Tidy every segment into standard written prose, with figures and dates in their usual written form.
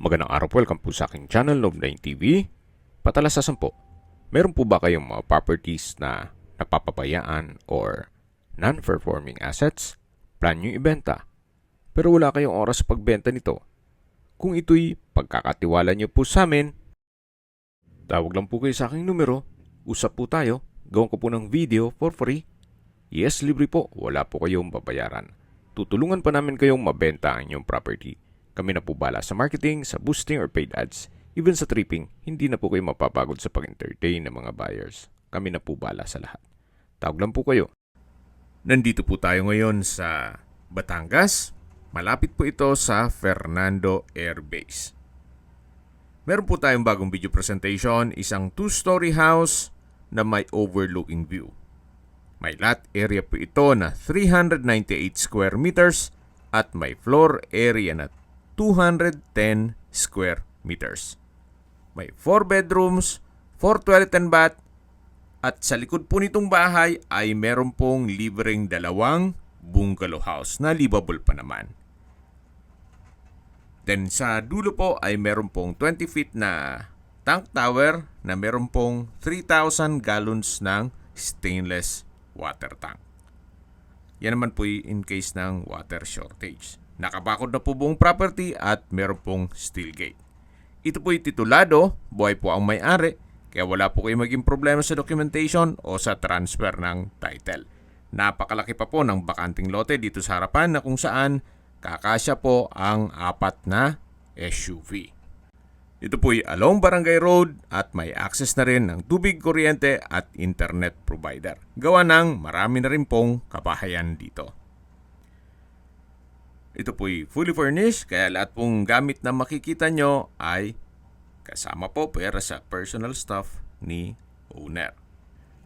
Magandang araw po, welcome po sa aking channel, Love9 TV. Patalasasan po, meron po ba kayong mga properties na napapabayaan or non-performing assets? Plan nyo ibenta, pero wala kayong oras sa pagbenta nito. Kung ito'y pagkakatiwala nyo po sa amin, tawag lang po kayo sa aking numero, usap po tayo, gawin ko po ng video for free. Yes, libre po, wala po kayong babayaran. Tutulungan pa namin kayong mabenta ang inyong property. Kami na po bala sa marketing, sa boosting or paid ads. Even sa tripping, hindi na po kayo mapapagod sa pag-entertain ng mga buyers. Kami na po bala sa lahat. Tawag lang po kayo. Nandito po tayo ngayon sa Batangas. Malapit po ito sa Fernando Air Base. Meron po tayong bagong video presentation, isang 2-story house na may overlooking view. May lot area po ito na 398 square meters at may floor area na 210 square meters. May 4 bedrooms, 4 toilet and bath, at sa likod po nitong bahay ay meron pong libreng dalawang bungalow house na livable pa naman. Then sa dulo po ay meron pong 20 feet na tank tower na meron pong 3,000 gallons ng stainless water tank. Yan naman po in case ng water shortage. Nakabakod na po buong property at meron pong steel gate. Ito po'y titulado, buhay po ang may-ari, kaya wala po kayo maging problema sa documentation o sa transfer ng title. Napakalaki pa po ng bakanting lote dito sa harapan na kung saan kakasya po ang 4 na SUV. Ito po'y along Barangay Road at may access na rin ng tubig, kuryente at internet provider. Gawa ng marami na rin pong kabahayan dito. Ito po'y fully furnished kaya lahat pong gamit na makikita nyo ay kasama po pera sa personal stuff ni owner.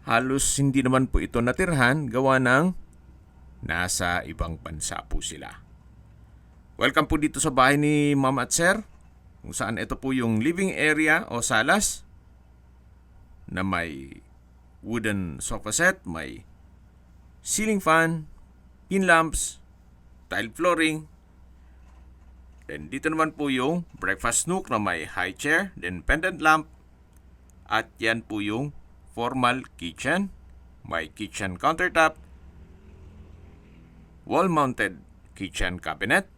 Halos hindi naman po ito natirhan gawa ng nasa ibang bansa po sila. Welcome po dito sa bahay ni Ma'am at Sir, kung saan ito po yung living area o salas na may wooden sofa set, may ceiling fan, pin lamps, tile flooring. Then dito naman po yung breakfast nook na may high chair, then pendant lamp. At yan po yung formal kitchen. May kitchen countertop, wall-mounted kitchen cabinet.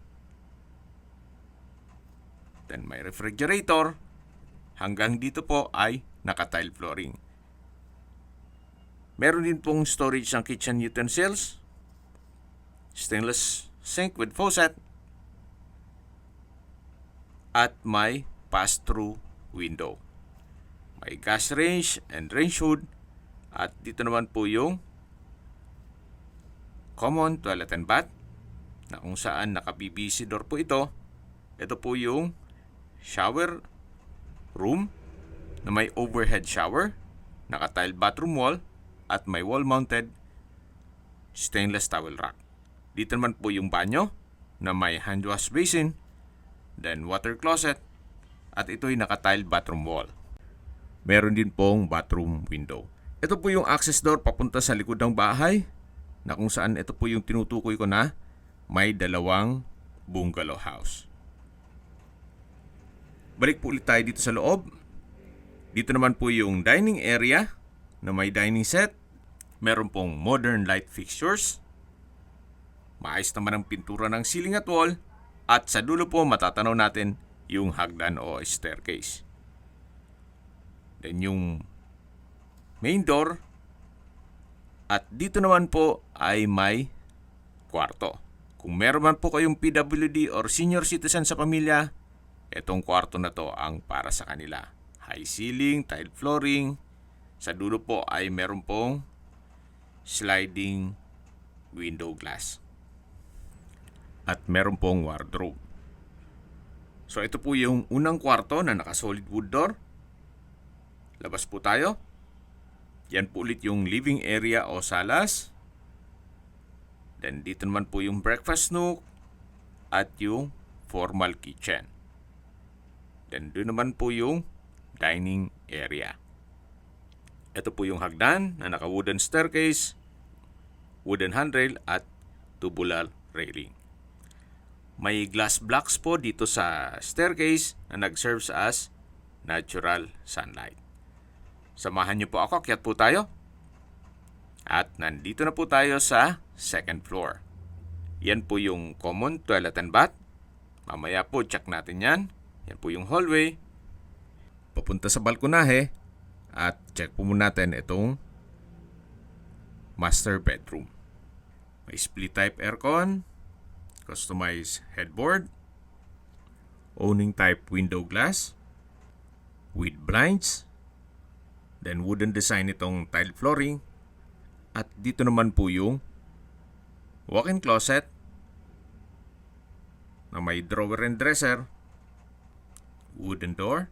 Then may refrigerator. Hanggang dito po ay naka-tile flooring. Meron din pong storage ng kitchen utensils. Stainless sink with faucet. At may pass-through window. May gas range and range hood. At dito naman po yung common toilet and bath na kung saan naka-PVC door po ito. Ito po yung shower room na may overhead shower, naka-tile bathroom wall at may wall-mounted stainless towel rack. Dito naman po yung banyo na may hand wash basin, then water closet, at ito'y naka-tile bathroom wall. Meron din pong bathroom window. Ito po yung access door papunta sa likod ng bahay na kung saan ito po yung tinutukoy ko na may dalawang bungalow house. Balik po ulit tayo dito sa loob. Dito naman po yung dining area na may dining set. Meron pong modern light fixtures. Maayos naman ang pintura ng ceiling at wall. At sa dulo po matatanaw natin yung hagdan o staircase. Then yung main door. At dito naman po ay may kwarto. Kung meron man po kayong PWD or senior citizen sa pamilya, itong kwarto na to ang para sa kanila. High ceiling, tile flooring. Sa dulo po ay meron pong sliding window glass. At meron pong wardrobe. So ito po yung unang kwarto na naka-solid wood door. Labas po tayo. Yan po ulit yung living area o salas. Then dito naman po yung breakfast nook at yung formal kitchen. Then doon naman po yung dining area. Ito po yung hagdan na naka-wooden staircase, wooden handrail at tubular railing. May glass blocks po dito sa staircase na nag-serves as natural sunlight. Samahan niyo po ako, akyat po tayo. At nandito na po tayo sa second floor. Yan po yung common toilet and bath. Mamaya po check natin yan. Yan po yung hallway. Papunta sa balkonahe. At check po muna natin itong master bedroom. May split type aircon. Customized headboard. Owning type window glass. With blinds. Then wooden design itong tile flooring. At dito naman po yung walk-in closet na may drawer and dresser, wooden door,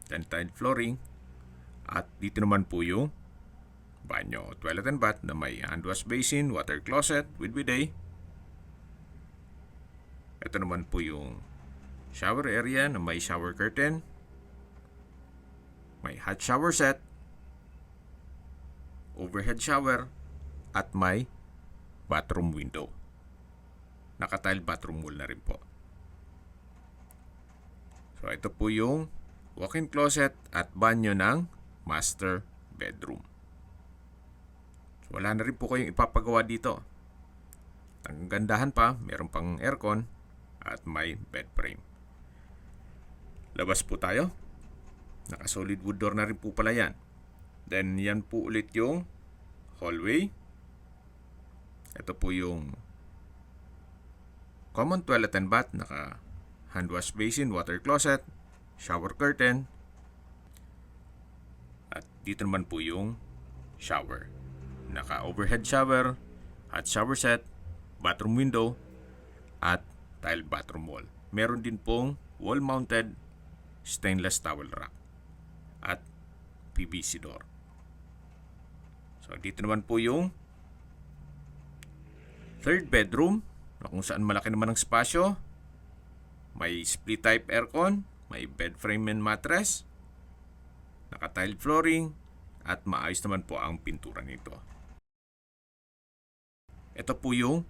then tile flooring, at dito naman po yung banyo, toilet and bath na may hand wash basin, water closet with bidet. Ito naman po yung shower area na may shower curtain, may hot shower set, overhead shower, at may bathroom window. Naka-tile bathroom wall na rin po. So ito po yung walk-in closet at banyo ng master bedroom. So, wala na rin po kayong ipapagawa dito. Ang gandahan pa, meron pang aircon at may bed frame. Labas po tayo. Naka-solid wood door na rin po pala yan. Then, yan po ulit yung hallway. Ito po yung common toilet and bath. Naka hand wash basin, water closet, shower curtain. At dito naman po yung shower. Naka overhead shower, hot shower set, bathroom window, at tile bathroom wall. Meron din pong wall-mounted stainless towel rack at PVC door. So, dito naman po yung third bedroom na kung saan malaki naman ang spasyo. May split type aircon, may bed frame and mattress, naka-tile flooring, at maayos naman po ang pintura nito. Ito po yung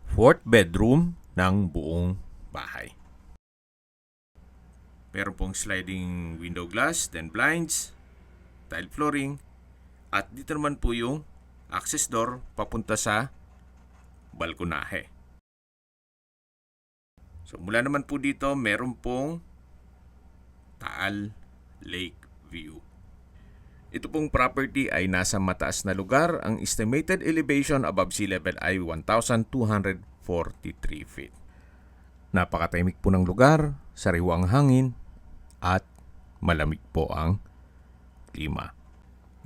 fourth bedroom ng buong bahay. Meron pong sliding window glass, then blinds, tile flooring, at dito naman po yung access door papunta sa balkonahe. So mula naman po dito, meron pong Taal Lake View. Ito pong property ay nasa mataas na lugar. Ang estimated elevation above sea level ay 1,243 feet. Napakatahimik po ng lugar, sariwang hangin, at malamig po ang klima.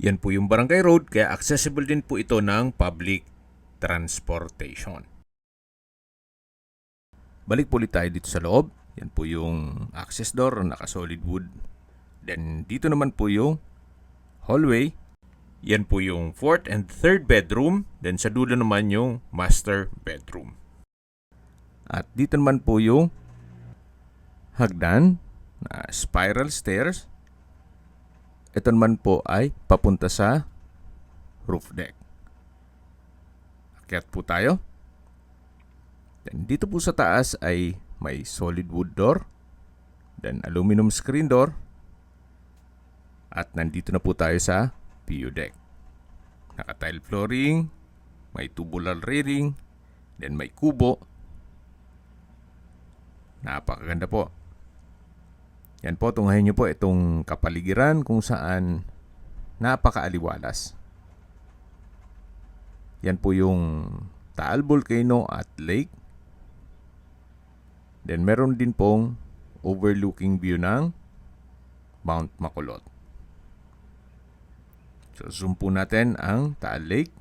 Yan po yung Barangay Road, kaya accessible din po ito ng public transportation. Balik po ulit tayo dito sa loob. Yan po yung access door, naka-solid wood. Then dito naman po yung hallway. Yan po yung fourth and third bedroom. Then sa dulo naman yung master bedroom. At dito naman po yung hagdan na spiral stairs. Ito naman po ay papunta sa roof deck. Akyat po tayo. Then dito po sa taas ay may solid wood door. Then aluminum screen door. At nandito na po tayo sa PU deck. Naka-tile flooring, may tubular railing, then may kubo. Napakaganda po. Yan po, tunghayin nyo po itong kapaligiran kung saan napakaaliwalas. Yan po yung Taal Volcano at Lake. Then meron din pong overlooking view ng Mount Makulot. So zoom po natin ang Taal Lake.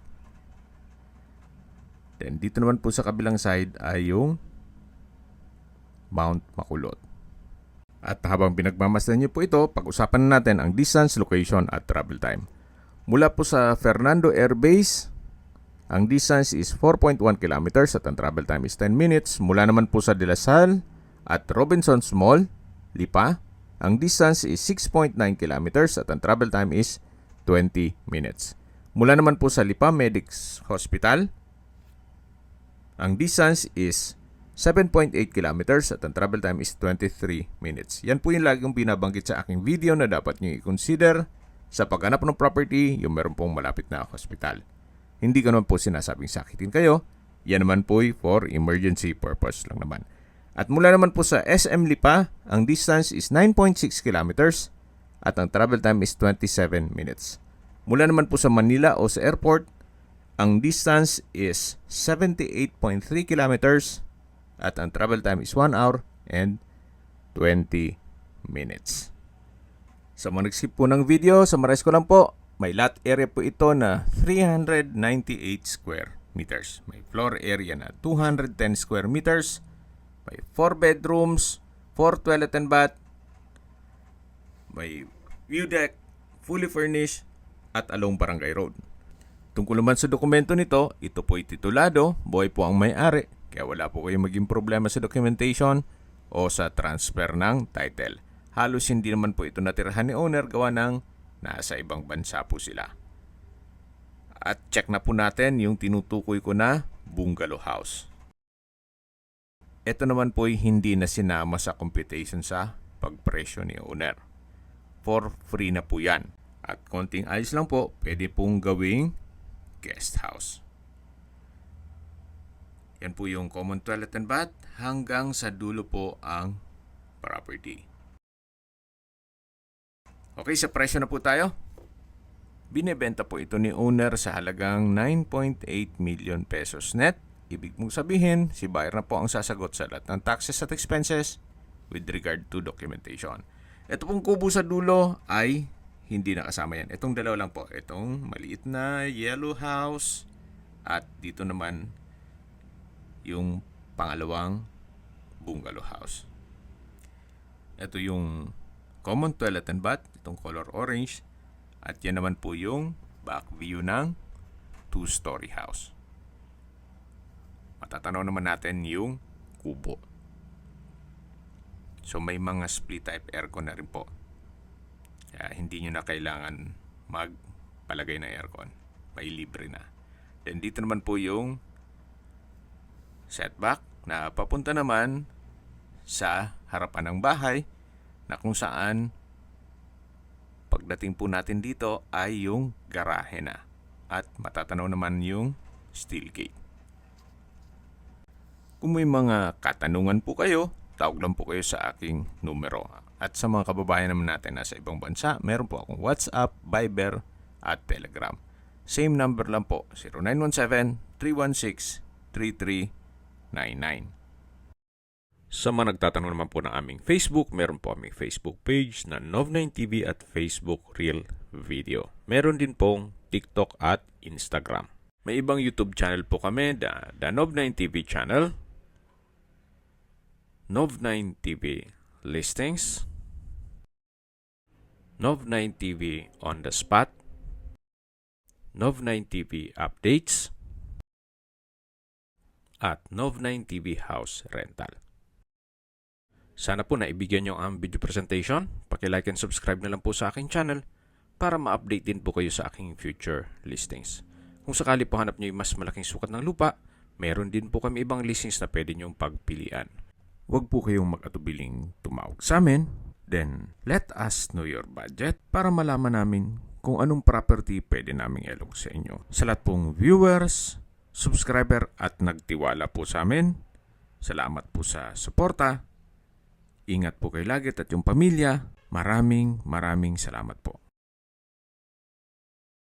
Then dito naman po sa kabilang side ay yung Mount Makulot. At habang pinagmamasdan niyo po ito, pag-usapan natin ang distance, location at travel time. Mula po sa Fernando Air Base, ang distance is 4.1 kilometers at ang travel time is 10 minutes. Mula naman po sa De La Salle at Robinsons Mall, Lipa, ang distance is 6.9 kilometers at ang travel time is 20 minutes. Mula naman po sa Lipa Medics Hospital, ang distance is 7.8 kilometers at ang travel time is 23 minutes. Yan po yung lagi kong binabanggit sa aking video na dapat nyo i-consider sa paghanap ng property yung meron pong malapit na hospital. Hindi ko naman po sinasabing sakitin kayo. Yan naman po for emergency purpose lang naman. At mula naman po sa SM Lipa, ang distance is 9.6 kilometers at ang travel time is 27 minutes. Mula naman po sa Manila o sa airport, ang distance is 78.3 kilometers at ang travel time is 1 hour and 20 minutes. Sa mga nag-skip po ng video, summarize ko lang po, may lot area po ito na 398 square meters. May floor area na 210 square meters. May 4 bedrooms, 4 toilet and bath. May view deck, fully furnished, at along Barangay Road. Tungkol naman sa dokumento nito, ito po'y titulado, buhay po ang may-ari, kaya wala po kayong maging problema sa documentation o sa transfer ng title. Halos hindi naman po ito natirahan ni owner gawa ng nasa ibang bansa po sila. At check na po natin yung tinutukoy ko na bungalow house. Ito naman po hindi na sinama sa computation sa pagpresyo ni owner. For free na po yan. At konting ayos lang po, pwede pong gawing guest house. Yan po yung common toilet and bath hanggang sa dulo po ang property. Okay, sa presyo na po tayo. Binebenta po ito ni owner sa halagang 9.8 million pesos net. Ibig mong sabihin, si buyer na po ang sasagot sa lahat ng taxes at expenses with regard to documentation. Ito pong kubo sa dulo ay hindi nakasama yan. Itong dalawa lang po. Itong maliit na yellow house at dito naman yung pangalawang bungalow house. Ito yung common toilet and bath, itong color orange, at yan naman po yung back view ng 2-story house. Matatanaw naman natin yung kubo. So may mga split type aircon na rin po. Kaya hindi nyo na kailangan magpalagay ng aircon. May libre na. Then dito naman po yung setback na papunta naman sa harapan ng bahay na kung saan pagdating po natin dito ay yung garahe na. At matatanaw naman yung steel gate. Kung may mga katanungan po kayo, tawag lang po kayo sa aking numero. At sa mga kababayan naman natin nasa ibang bansa, meron po akong WhatsApp, Viber, at Telegram. Same number lang po, 0917-316-3399. Sa mga nagtatanong naman po ng aming Facebook, meron po aming Facebook page na Nov9TV at Facebook Real Video. Meron din pong TikTok at Instagram. May ibang YouTube channel po kami, the Nov9TV channel, Nov9TV Listings, Nov9TV On The Spot, Nov9TV Updates, at Nov9TV House Rental. Sana po naibigyan nyo ang video presentation. Paki-like and subscribe na lang po sa aking channel para ma-update din po kayo sa aking future listings. Kung sakali po hanap nyo yung mas malaking sukat ng lupa, meron din po kami ibang listings na pwede nyong pagpilian. Huwag po kayong mag-atubiling tumawag sa amin. Then, let us know your budget para malaman namin kung anong property pwede naming ilog sa inyo. Sa lahat pong viewers, subscriber at nagtiwala po sa amin, salamat po sa suporta. Ingat po kayo lagi at yung pamilya. Maraming salamat po.